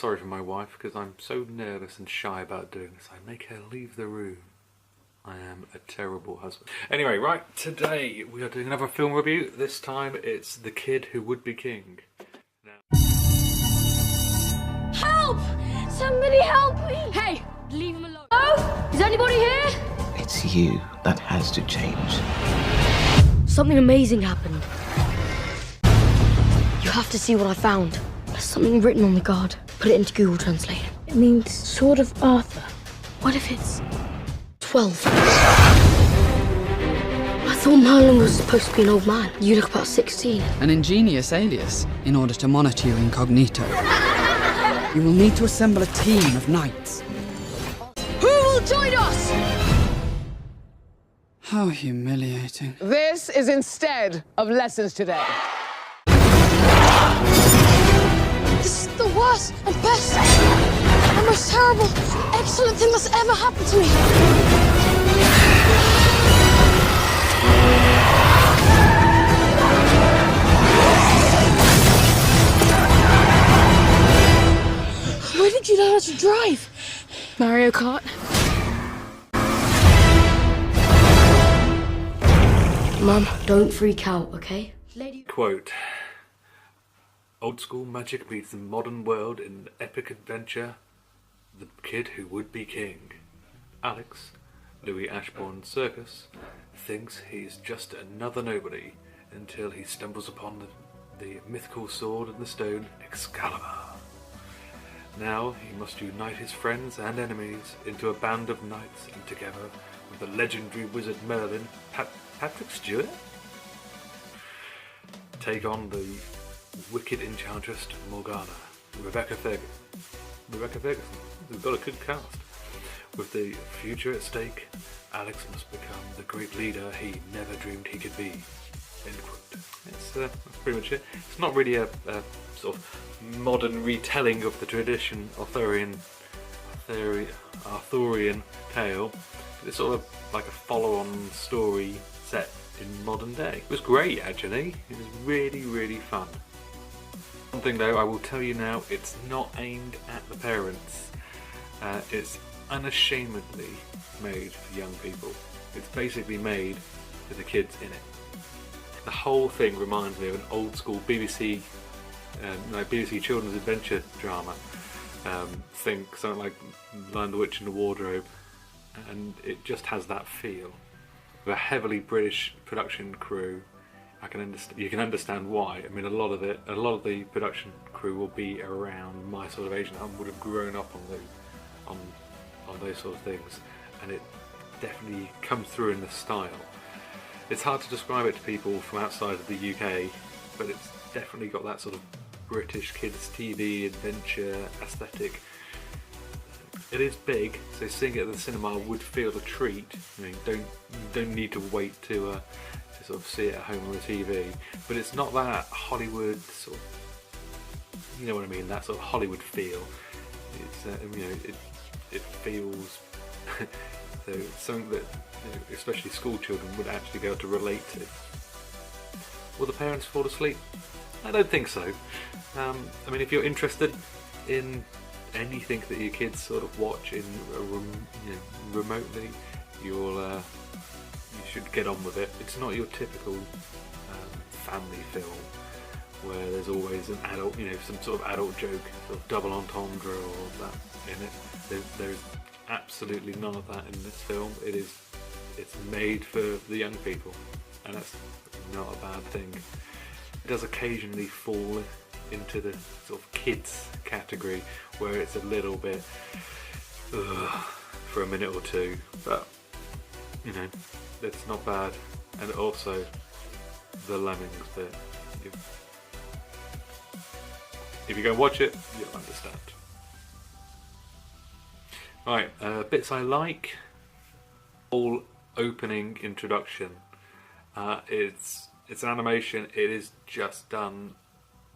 sorry for my wife because I'm so nervous and shy about doing this. I make her leave the room. I am a terrible husband. Anyway, right, today we are doing another film review. This time it's The Kid Who Would Be King. Help! Somebody help me! Hey, leave him alone. Oh, is anybody here? It's you that has to change. Something amazing happened. You have to see what I found. There's something written on the card. Put it into Google Translate. It means Sword of Arthur. What if it's 12? I thought Merlin was supposed to be an old man. You look about 16. An ingenious alias in order to monitor you incognito. You will need to assemble a team of knights. Who will join us? How humiliating. This is instead of lessons today. This is the worst and best and most terrible, excellent thing that's ever happened to me. Where did you learn how to drive? Mario Kart. Mum, don't freak out, okay? Quote, old school magic meets the modern world in epic adventure. The Kid Who Would Be King. Alex, Louis Ashbourne Circus, thinks he's just another nobody until he stumbles upon the mythical sword in the stone, Excalibur. Now he must unite his friends and enemies into a band of knights, and together with the legendary wizard Merlin, Patrick Stewart, take on the wicked enchantress Morgana, Rebecca Ferguson. We've got a good cast. With the future at stake, Alex must become the great leader he never dreamed he could be. End quote. That's pretty much it. It's not really a sort of modern retelling of the tradition Arthurian tale. It's sort of like a follow-on story set in modern day. It was great, actually. It was really, really fun. One thing though, I will tell you now, it's not aimed at the parents. It's unashamedly made for young people. It's basically made for the kids in it. The whole thing reminds me of an old school BBC Children's Adventure drama thing, something like Lion, the Witch and the Wardrobe, and it just has that feel. With a heavily British production crew, you can understand why. I mean, a lot of the production crew will be around my sort of age and would have grown up on those sort of things, and it definitely comes through in the style. It's hard to describe it to people from outside of the UK, but it's definitely got that sort of British kids TV adventure aesthetic. It is big, so seeing it at the cinema would feel a treat. You don't need to wait to sort of see it at home on the TV. But it's not that Hollywood sort of, you know what I mean, that sort of Hollywood feel. It's it feels so something that especially school children would actually be able to relate to. Will the parents fall asleep? I don't think so. I mean, if you're interested in anything that your kids sort of watch in remotely, you should get on with it. It's not your typical family film where there's always an adult, some sort of adult joke, sort of double entendre or all of that in it. There's absolutely none of that in this film. It's made for the young people, and that's not a bad thing. It does occasionally fall into the sort of kids category where it's a little bit for a minute or two, but it's not bad. And also the lemmings bit, if you go watch it, you'll understand. Right, bits I like. All opening introduction. It's an animation. It is just done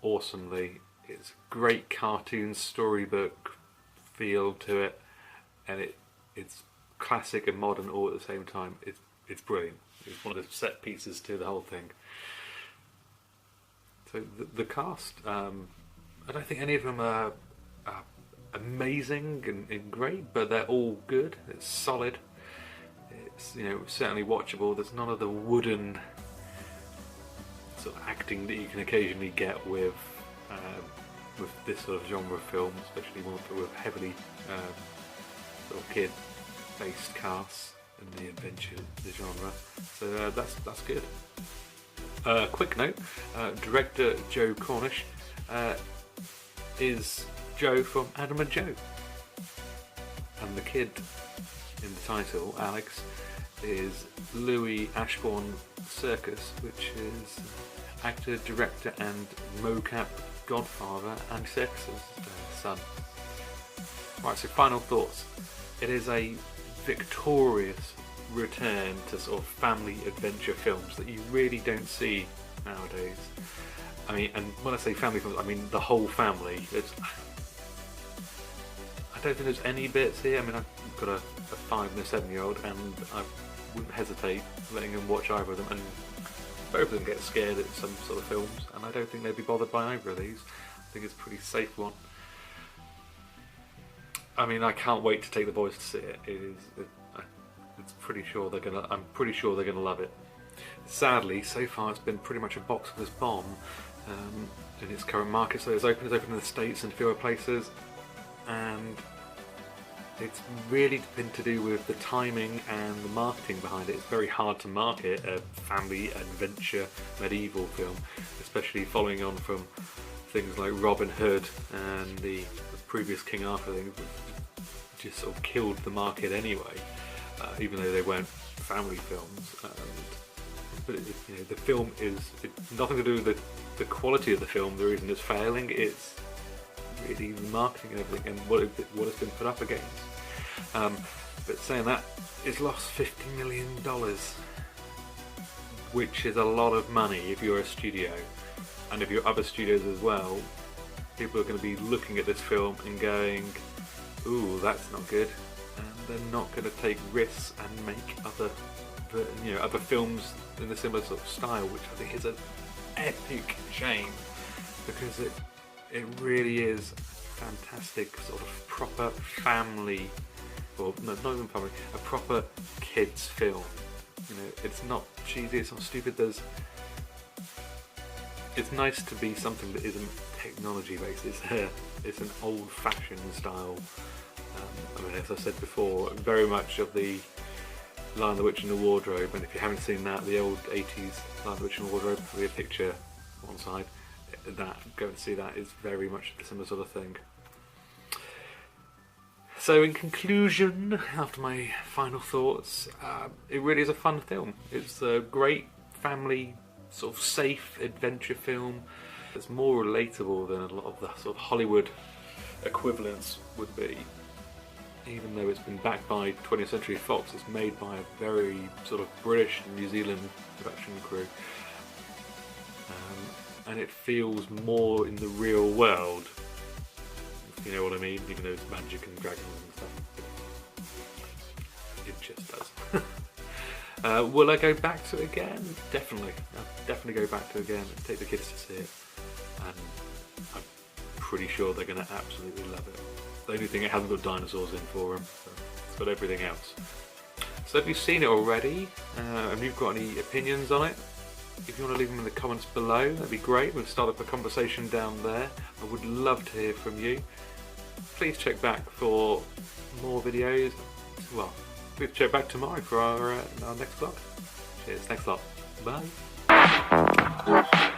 awesomely. It's great cartoon storybook feel to it, and it's classic and modern all at the same time. It's brilliant. It's one of the set pieces to the whole thing. So the cast, I don't think any of them are amazing and great, but they're all good. It's solid. It's, you know, certainly watchable. There's none of the wooden sort of acting that you can occasionally get with this sort of genre of film, especially one with heavily sort of kid-based casts in the adventure genre. So that's good. Quick note: director Joe Cornish is Joe from Adam and Joe, and the kid in the title, Alex, is Louis Ashbourne Circus, which is actor, director and mocap godfather and Circus's son. Right, so final thoughts. It is a victorious return to sort of family adventure films that you really don't see nowadays. I mean, and when I say family films, I mean the whole family. I don't think there's any bits here. I mean, I've got a 5 and a 7-year-old, and I wouldn't hesitate letting them watch either of them, and both of them get scared at some sort of films, and I don't think they'd be bothered by either of these. I think it's a pretty safe one. I mean, I can't wait to take the boys to see it. I'm pretty sure they're gonna love it. Sadly, so far it's been pretty much a box office bomb in its current market. So it's open in the States and a few other places, and it's really been to do with the timing and the marketing behind it. It's very hard to market a family adventure medieval film, especially following on from things like Robin Hood and the previous King Arthur thing, which just sort of killed the market anyway, even though they weren't family films. But you know, the film it's nothing to do with the quality of the film. The reason it's failing, it's really the marketing and everything, and what it's been put up against. But saying that, it's lost $50 million, which is a lot of money if you're a studio, and if you're other studios as well. People are going to be looking at this film and going, "Ooh, that's not good," and they're not going to take risks and make other films in a similar sort of style, which I think is an epic shame, because it really is fantastic sort of proper family, or no, not even family, a proper kids film. You know, it's not cheesy, it's not stupid. It's nice to be something that isn't technology based. It's an old-fashioned style. I mean, as I said before, very much of the Lion, the Witch and the Wardrobe, and if you haven't seen that, the old 80s Lion, the Witch and the Wardrobe, there'll be a picture one side. Go and see that, is very much a similar sort of thing. So in conclusion, after my final thoughts, it really is a fun film. It's a great family, sort of safe adventure film. It's more relatable than a lot of the sort of Hollywood equivalents would be. Even though it's been backed by 20th Century Fox, it's made by a very sort of British and New Zealand production crew. And it feels more in the real world, if you know what I mean, even though it's magic and dragons and stuff. It just does. Will I go back to it again? Definitely. I'll definitely go back to it again and take the kids to see it. And I'm pretty sure they're going to absolutely love it. The only thing it hasn't got dinosaurs in for them, so it's got everything else. So if you've seen it already, and you've got any opinions on it, if you want to leave them in the comments below, that'd be great. We'll start up a conversation down there. I would love to hear from you. Please check back for more videos. Well, please check back tomorrow for our next vlog. Cheers, thanks a lot. Bye.